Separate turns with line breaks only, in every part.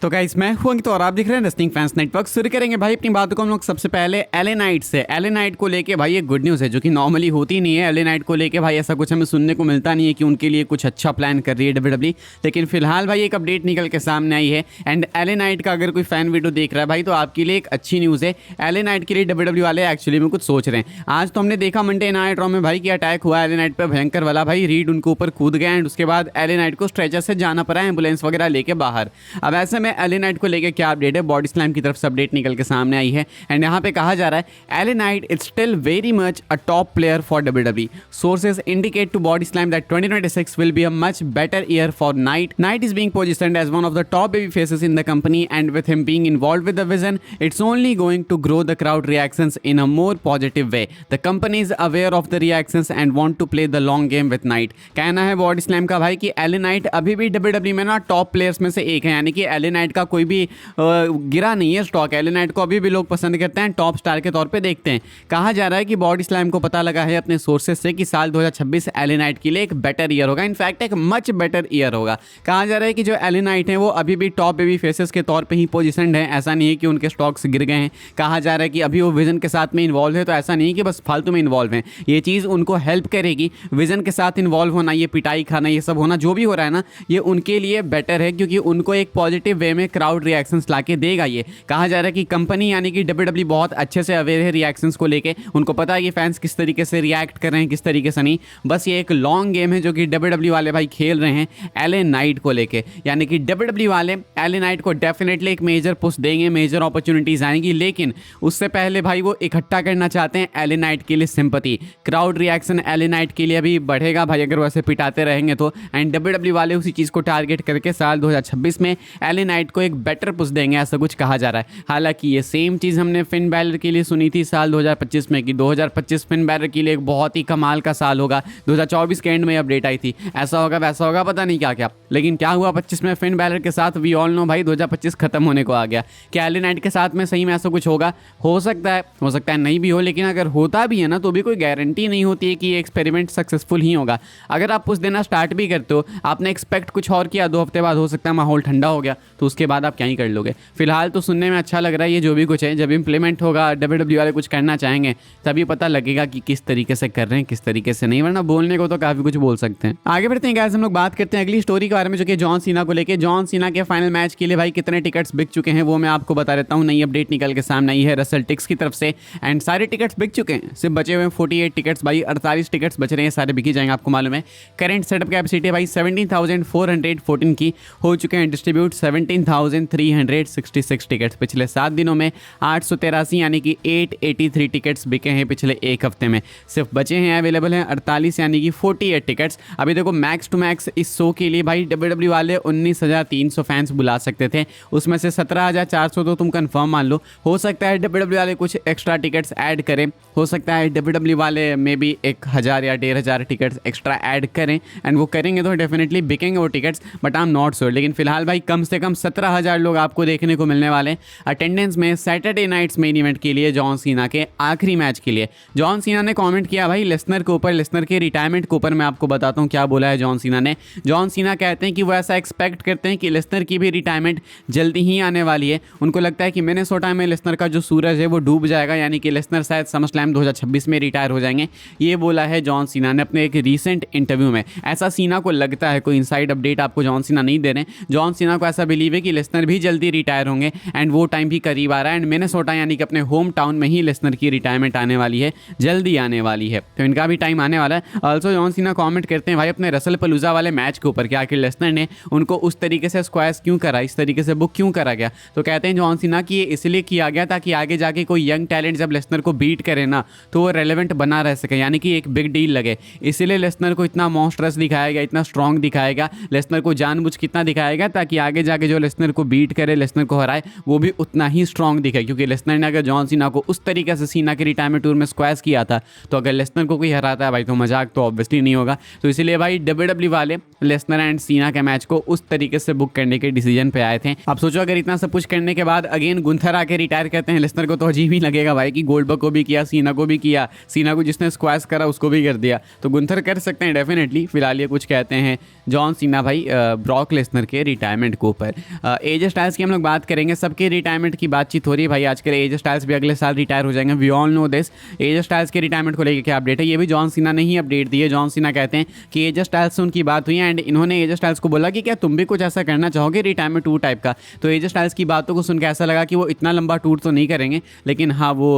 तो गाइस मैं हूं अंकित और आप देख रहे हैं रेसलिंग फैंस नेटवर्क। शुरू करेंगे भाई अपनी बातों को हम लोग सबसे पहले एलए नाइट से। एलए नाइट को लेके भाई एक गुड न्यूज़ है जो कि नॉर्मली होती नहीं है। एलए नाइट को लेके भाई ऐसा कुछ हमें सुनने को मिलता नहीं है कि उनके लिए कुछ अच्छा प्लान कर रही है डब्ल्यूडब्ल्यूई, लेकिन फिलहाल भाई एक अपडेट निकल के सामने आई है। एंड एलए नाइट का अगर कोई फैन वीडियो देख रहा है भाई तो आपके लिए एक अच्छी न्यूज़ है। एलए नाइट के लिए डब्ल्यूडब्ल्यूई वाले एक्चुअली में कुछ सोच रहे हैं। आज तो हमने देखा मंडे नाइट रॉ में भाई कि अटैक हुआ एलए नाइट पर भयंकर वाला। भाई रीड उनके ऊपर कूद गया एंड उसके बाद एलए नाइट को स्ट्रेचर से जाना पड़ा एम्बुलेंस वगैरह लेके बाहर। अब ऐसे में एलए नाइट को लेके क्या अपडेट है, बॉडी स्लैम की तरफ से अपडेट निकल के सामने आई है। एंड यहाँ पे कहा जा रहा है LA Knight is still very much a top player for WWE. Sources indicate to Body Slam that 2026 will be a much better year for Knight. Knight is being positioned as one of the top baby faces in the company, and with him being involved with the vision, it's only going to grow the crowd reactions in a more positive way. The company is aware of the reactions and want to play the long game with Knight. कहना है body slam का भाई कि LA night अभी भी WWE में ना top players में से एक है, यानी कि एलए नाइट का कोई भी गिरा नहीं है स्टॉक। एलए नाइट को अभी भी लोग पसंद करते हैं, टॉप स्टार के तौर पे देखते हैं। कहा जा रहा है कि बॉडी स्लैम को पता लगा है अपने सोर्सेज से कि साल 2026 एलए नाइट के लिए एक बेटर ईयर होगा, इनफैक्ट एक मच बेटर ईयर होगा। कहा जा रहा है कि जो एलए नाइट है वो अभी भी टॉप बेबी फेसेस के तौर पे ही पोजीशनड है, ऐसा नहीं है कि उनके स्टॉक्स गिर गए हैं। कहा जा रहा है कि अभी वो विजन के साथ में इन्वॉल्व है, तो ऐसा नहीं कि बस फालतू में इन्वॉल्व है। ये चीज़ उनको हेल्प करेगी। विजन के साथ इन्वॉल्व होना, ये पिटाई खाना, ये सब होना जो भी हो रहा है ना, ये उनके लिए बेटर है क्योंकि उनको एक पॉजिटिव वे में क्राउड रिएक्शंस ला के देगा। ये कहा जा रहा है कि कंपनी यानी कि डब्ल्यूडब्ल्यूई बहुत अच्छे से अवेयर है रिएक्शंस को लेके। उनको पता है कि फैंस किस तरीके से रिएक्ट कर रहे हैं, किस तरीके से नहीं। बस ये एक लॉन्ग गेम है जो कि डब्ल्यूडब्ल्यूई वाले भाई खेल रहे हैं एलए नाइट को लेके, यानी कि डब्ल्यूडब्ल्यूई वाले एलए नाइट को डेफिनेटली एक मेजर पुश देंगे, मेजर अपॉर्चुनिटीज आएंगी, लेकिन उससे पहले भाई वो इकट्ठा करना चाहते हैं एलए नाइट के लिए sympathy. Crowd reaction LA night के लिए अभी बढ़ेगा भाई अगर वैसे पिटाते रहेंगे तो। एंड डब्ल्यूडब्ल्यूई वाले उसी चीज़ को टारगेट करके साल 2026 में एलए नाइट को एक बेटर पुश देंगे, ऐसा कुछ कहा जा रहा है। हालांकि ये सेम चीज़ हमने फिन बैलर के लिए सुनी थी साल 2025 में कि 2025 फिन बैलर के लिए एक बहुत ही कमाल का साल होगा। 2024 के एंड में अपडेट आई थी ऐसा होगा वैसा होगा, पता नहीं क्या क्या, लेकिन क्या हुआ 25 में फिन बैलर के साथ वी ऑल नो भाई 2025 खत्म होने को आ गया। क्या एलए नाइट के साथ में सही में ऐसा कुछ होगा? हो सकता है नहीं भी हो, लेकिन अगर होता भी है ना तो भी कोई गारंटी नहीं होती है कि ये एक्सपेरिमेंट सक्सेसफुल ही होगा। अगर आप पुश देना स्टार्ट भी करते हो, आपने एक्सपेक्ट कुछ और किया, 2 हफ्ते बाद हो सकता है माहौल ठंडा हो गया, तो उसके बाद आप क्या ही कर लोगे। फिलहाल तो सुनने में अच्छा लग रहा है ये जो भी कुछ है। जब इंप्लीमेंट होगा, डब्ल्यूडब्ल्यूई वाले कुछ करना चाहेंगे, तभी पता लगेगा कि किस तरीके से कर रहे हैं, किस तरीके से नहीं, वरना बोलने को तो काफ़ी कुछ बोल सकते हैं। आगे बढ़ते हैं गाइस, हम लोग बात करते हैं अगली स्टोरी के बारे में जो कि जॉन सीना को लेके। जॉन सीना के फाइनल मैच के लिए भाई कितने टिकट्स बिक चुके हैं वो मैं आपको बता देता हूँ। नई अपडेट निकल के सामने आई है रसल टिक्स की तरफ से, एंड सारे टिकट्स बिक चुके हैं। सिर्फ बचे हुए 48 टिकट्स भाई, 48 टिकट्स बच रहे हैं, सारे बिक ही जाएंगे, आपको मालूम है। करंट सेटअप कैपेसिटी भाई 17,414 की हो चुके हैं डिस्ट्रीब्यूट 17,366 टिकट्स। पिछले 7 दिनों में 883 यानी कि 883 टिकट्स बिके हैं पिछले एक हफ्ते में। सिर्फ बचे हैं अवेलेबल हैं 48 यानी कि 48 टिकट्स। अभी देखो मैक्स टू मैक्स इस शो के लिए भाई डब्ल्यूडब्ल्यूई वाले 19,300 फैंस बुला सकते थे, उसमें से 17,400 तो तुम कंफर्म मान लो। हो सकता है डब्ल्यूडब्ल्यूई वाले कुछ एक्स्ट्रा टिकट्स ऐड करें, हो सकता है डब्ल्यूडब्ल्यूई वाले मे बी 1,000 या 1,500 टिकट्स एक्स्ट्रा ऐड करें, एंड वो करेंगे तो डेफिनेटली बिकेंगे वो tickets, but I am not sure. लेकिन फिलहाल भाई कम से कम 17,000 लोग आपको देखने को मिलने वाले हैं अटेंडेंस में सैटरडे नाइट्स मेन इवेंट के लिए, जॉन सीना के आखिरी मैच के लिए। जॉन सीना ने कमेंट किया भाई लेसनर के ऊपर, लेसनर के रिटायरमेंट के ऊपर। मैं आपको बताता हूँ क्या बोला है जॉन सीना ने। जॉन सीना कहते हैं कि वो ऐसा एक्सपेक्ट करते हैं कि लेसनर की भी रिटायरमेंट जल्दी ही आने वाली है। उनको लगता है कि मिनेसोटा में लेसनर का जो सूरज है वो डूब जाएगा, यानी कि लेसनर शायद समरस्लैम 2026 में रिटायर हो जाएंगे। ये बोला है जॉन सीना ने अपने एक रीसेंट इंटरव्यू में। ऐसा सीना को लगता है, कोई इनसाइड अपडेट आपको जॉन सीना नहीं दे रहे हैं। जॉन सीना को ऐसा बिलीव है कि लेसनर भी जल्दी रिटायर होंगे एंड वो टाइम भी करीब आ रहा है। एंड मिनेसोटा यानी कि अपने होम टाउन में ही लेसनर की रिटायरमेंट आने वाली है, जल्दी आने वाली है, तो इनका भी टाइम आने वाला है। ऑल्सो जॉन सीना कमेंट करते हैं भाई अपने रसल पलूजा वाले मैच के ऊपर कि आखिर लेसनर ने उनको उस तरीके से स्क्वायर्स क्यों करा, इस तरीके से बुक क्यों करा गया। तो कहते हैं जॉन सीना कि ये इसलिए किया गया ताकि आगे जाके कोई यंग टैलेंट जब लेसनर को बीट करे ना तो वो रेलेवेंट बना रह सके, यानी कि एक बिग डील लगे। इसीलिए लेसनर को इतना मॉन्स्टरस दिखाया गया, इतना स्ट्रॉन्ग दिखाएगा, लेसनर को जानबूझ कितना दिखाएगा ताकि आगे जाके जो लेसनर को बीट करे, लेसनर को हराए, वो भी उतना ही स्ट्रॉन्ग दिखे। क्योंकि लेसनर ने अगर जॉन सीना को उस तरीके से सीना के रिटायरमेंट टूर में स्क्वैश किया था, तो अगर लेसनर को कोई हराता है भाई तो मजाक तो ऑब्वियसली नहीं होगा। तो इसीलिए भाई डब्ल्यूडब्ल्यूई वाले लेसनर एंड सीना के मैच को उस तरीके से बुक करने के डिसीजन पे आए थे। अब सोचो अगर इतना सब कुछ करने के बाद अगेन गुंथर आके रिटायर करते हैं लेसनर को, तो अजीब ही लगेगा भाई कि गोल्डबर्ग को भी किया, सीना को भी किया, सीना को जिसने स्क्वैश करा उसको भी कर दिया, तो गुंथर कर सकते हैं डेफिनेटली। फिलहाल ये कुछ कहते हैं जॉन सीना भाई ब्रॉक लेसनर के रिटायरमेंट के ऊपर। एज स्टाइल्स की हम लोग बात करेंगे, सबके रिटायरमेंट की बातचीत हो रही है भाई आजकल। एज स्टाइल्स भी अगले साल रिटायर हो जाएंगे, we all know this. AJ Styles के रिटायरमेंट को लेकर क्या अपडेट है, ये भी जॉन सीना ने ही अपडेट दी है। जॉन सीना कहते हैं कि एज स्टाइल्स से उनकी बात हुई है एंड इन्होंने एज स्टाइल्स को बोला कि क्या तुम भी कुछ ऐसा करना चाहोगे रिटायरमेंट टूर टाइप का। तो एज स्टाइल्स की बातों को सुन के ऐसा लगा कि वो इतना लंबा टूर तो नहीं करेंगे, लेकिन हाँ वो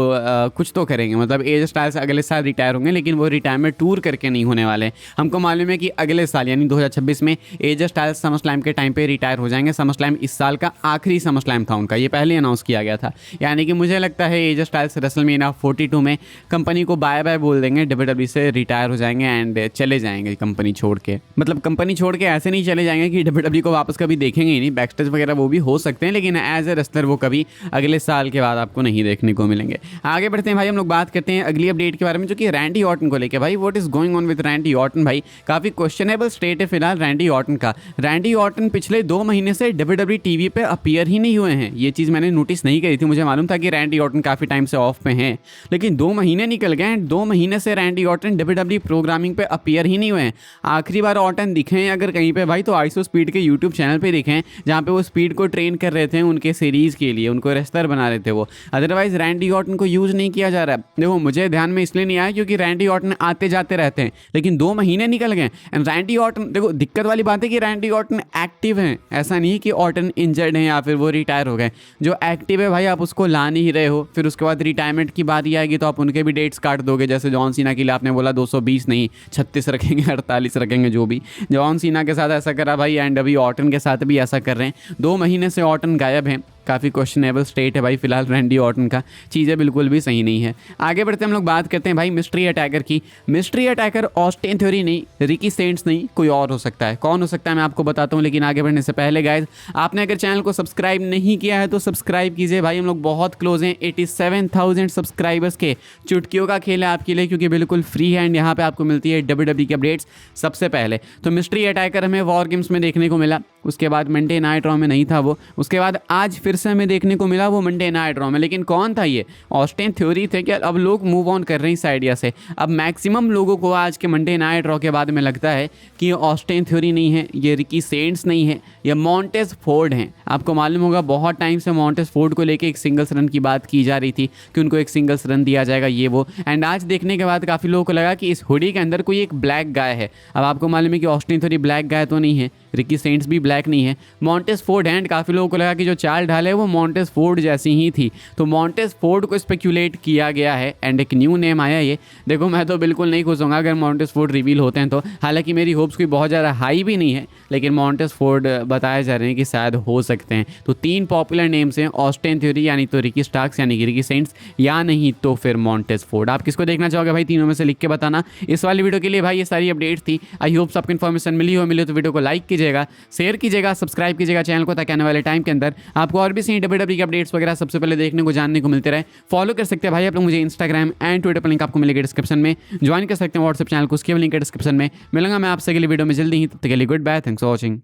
कुछ तो करेंगे। मतलब एज स्टाइल्स अगले साल रिटायर होंगे, लेकिन वो रिटायरमेंट टूर करके नहीं होने वाले। हमको मालूम है कि अगले साल यानी 2026 में एज स्टाइल्स समर स्लैम के टाइम पे रिटायर हो जाएंगे। समर स्लैम इस साल का आखिरी समर स्लैम था उनका, ये पहले अनाउंस किया गया था। यानी कि मुझे लगता है एज स्टाइल्स रेसलमेनिया 42 में कंपनी को बाय बाय बोल देंगे, डब्ल्यूडब्ल्यूई से रिटायर हो जाएंगे एंड चले जाएंगे कंपनी छोड़ के। मतलब कंपनी छोड़ के ऐसे नहीं चले जाएंगे कि डब्ल्यूडब्ल्यूई को वापस कभी देखेंगे ही नहीं। बैकस्टेज वगैरह वो भी हो सकते हैं, लेकिन एज ए रेसलर वो कभी अगले साल के बाद आपको नहीं देखने को मिलेंगे। आगे बढ़ते हैं भाई, हम लोग बात करते हैं अगली अपडेट के बारे में, जो कि रैंडी ऑर्टन को लेकर। भाई what is going on with Randy Orton भाई, काफी क्वेश्चनेबल स्टेट है फिलहाल रैंडी ऑर्टन का। रैंडी ऑर्टन पिछले 2 महीने से डब्ल्यूडब्ल्यूई टीवी पे अपीयर ही नहीं हुए हैं। ये चीज़ मैंने नोटिस नहीं करी थी, मुझे मालूम था कि रैंडी ऑर्टन काफ़ी टाइम से ऑफ पे हैं, लेकिन 2 महीने निकल गए हैं। 2 महीने से रैंडी ऑर्टन डब्ल्यूडब्ल्यूई प्रोग्रामिंग पे अपीयर ही नहीं हुए हैं। आखिरी बार ऑर्टन दिखे हैं अगर कहीं पे भाई, तो आइसो स्पीड के यूट्यूब चैनल पे दिखे हैं, जहाँ पे वो स्पीड को ट्रेन कर रहे थे उनके सीरीज़ के लिए, उनको रेस्लर बना रहे थे वो। अदरवाइज रैंडी ऑर्टन को यूज़ नहीं किया जा रहा है। देखो मुझे ध्यान में इसलिए नहीं आया क्योंकि रैंडी ऑर्टन आते जाते रहते हैं, लेकिन 2 महीने निकल गए एंड रैंडी ऑर्टन, देखो दिक्कत वाली बात है कि रैंडी ऑर्टन एक्टिव हैं, ऐसा नहीं कि ऑर्टन इंजर्ड हैं या फिर वो रिटायर हो गए। जो एक्टिव है भाई आप उसको ला नहीं रहे हो, फिर उसके बाद रिटायरमेंट की बात ही आएगी तो आप उनके भी डेट्स काट दोगे। जैसे जॉन सीना के लिए आपने बोला 220 नहीं 36 रखेंगे, 48 रखेंगे, जो भी जॉन सीना के साथ ऐसा करा भाई, एंड अभी ऑर्टन के साथ भी ऐसा कर रहे हैं। 2 महीने से ऑर्टन गायब हैं, काफ़ी क्वेश्चनेबल स्टेट है भाई फिलहाल रैंडी ऑर्टन का, चीज़ें बिल्कुल भी सही नहीं है। आगे बढ़ते हम लोग बात करते हैं भाई मिस्ट्री अटैकर की। मिस्ट्री अटैकर ऑस्टिन थ्योरी नहीं, रिकी सेंट्स नहीं, कोई और हो सकता है। कौन हो सकता है मैं आपको बताता हूँ, लेकिन आगे बढ़ने से पहले गाइज आपने अगर चैनल को सब्सक्राइब नहीं किया है तो सब्सक्राइब कीजिए भाई। हम लोग बहुत क्लोज हैं 87,000 सब्सक्राइबर्स के। चुटकियों का खेल है आपके लिए क्योंकि बिल्कुल फ्री है एंड यहाँ पे आपको मिलती है डब्ल्यूडब्ल्यूई की अपडेट्स सबसे पहले। तो मिस्ट्री अटैकर हमें वॉर गेम्स में देखने को मिला, उसके बाद मंडे नाइट रॉ में नहीं था वो, उसके बाद आज फिर से हमें देखने को मिला वो मंडे नाइट रॉ में। लेकिन कौन था ये, ऑस्टिन थ्योरी थे क्या? अब लोग मूव ऑन कर रहे हैं इस आइडिया से। अब मैक्सिमम लोगों को आज के मंडे नाइट रॉ के बाद में लगता है कि ये ऑस्टिन थ्योरी नहीं है, ये रिकी सेंट्स नहीं है, ये मॉन्टेज फोर्ड हैं। आपको मालूम होगा बहुत टाइम से मॉन्टेज फोर्ड को लेके एक सिंगल्स रन की बात की जा रही थी कि उनको एक सिंगल्स रन दिया जाएगा ये वो, एंड आज देखने के बाद काफ़ी लोगों को लगा कि इस हुडी के अंदर कोई एक ब्लैक गाय है। अब आपको मालूम है कि ऑस्टिन थ्योरी ब्लैक गाय तो नहीं है, रिकी सेंट्स भी ब्लैक नहीं है, मॉन्टेज फोर्ड है। एंड काफ़ी लोगों को लगा कि जो चाल ढाल है वो मॉन्टेज फोर्ड जैसी ही थी, तो मॉन्टेज फोर्ड को स्पेक्यूलेट किया गया है एंड एक न्यू नेम आया ये। देखो मैं तो बिल्कुल नहीं खुश होऊंगा अगर मॉन्टेज फोर्ड रिवील होते हैं तो, हालांकि मेरी होप्स कोई बहुत ज़्यादा हाई भी नहीं है, लेकिन मॉन्टेज फोर्ड बताए जा रहे हैं कि शायद हो सकते हैं। तो 3 पॉपुलर नेम्स हैं, ऑस्टिन थ्योरी यानी तो रिकी स्टार्क्स यानी कि रिकी सेंट्स, या नहीं तो फिर मॉन्टेज फोर्ड। आप किसको देखना चाहोगे भाई, तीनों में से लिख के बताना। इस वाली वीडियो के लिए भाई ये सारी अपडेट्स थी। आई होप्स आपको इन्फॉर्मेशन मिली हो तो वीडियो को लाइक कीजिएगा, शेयर कीजिएगा, सब्सक्राइब कीजिएगा चैनल को, ताकि आने वाले टाइम के अंदर आपको और भी सही डब्ल्यूडब्ल्यूई के अपडेट्स वगैरह सबसे पहले देखने को जानने को मिलते रहे। फॉलो कर सकते हैं भाई आप लोग मुझे इंस्टाग्राम एंड ट्विटर पर, लिंक आपको मिलेगा डिस्क्रिप्शन में। ज्वाइन कर सकते हैं व्हाट्सएप चैनल को, उसके भी लिंक है डिस्क्रिप्शन में। मिलूंगा मैं आपसे अगली वीडियो में जल्दी ही, तब तक के लिए good bye, thanks for watching.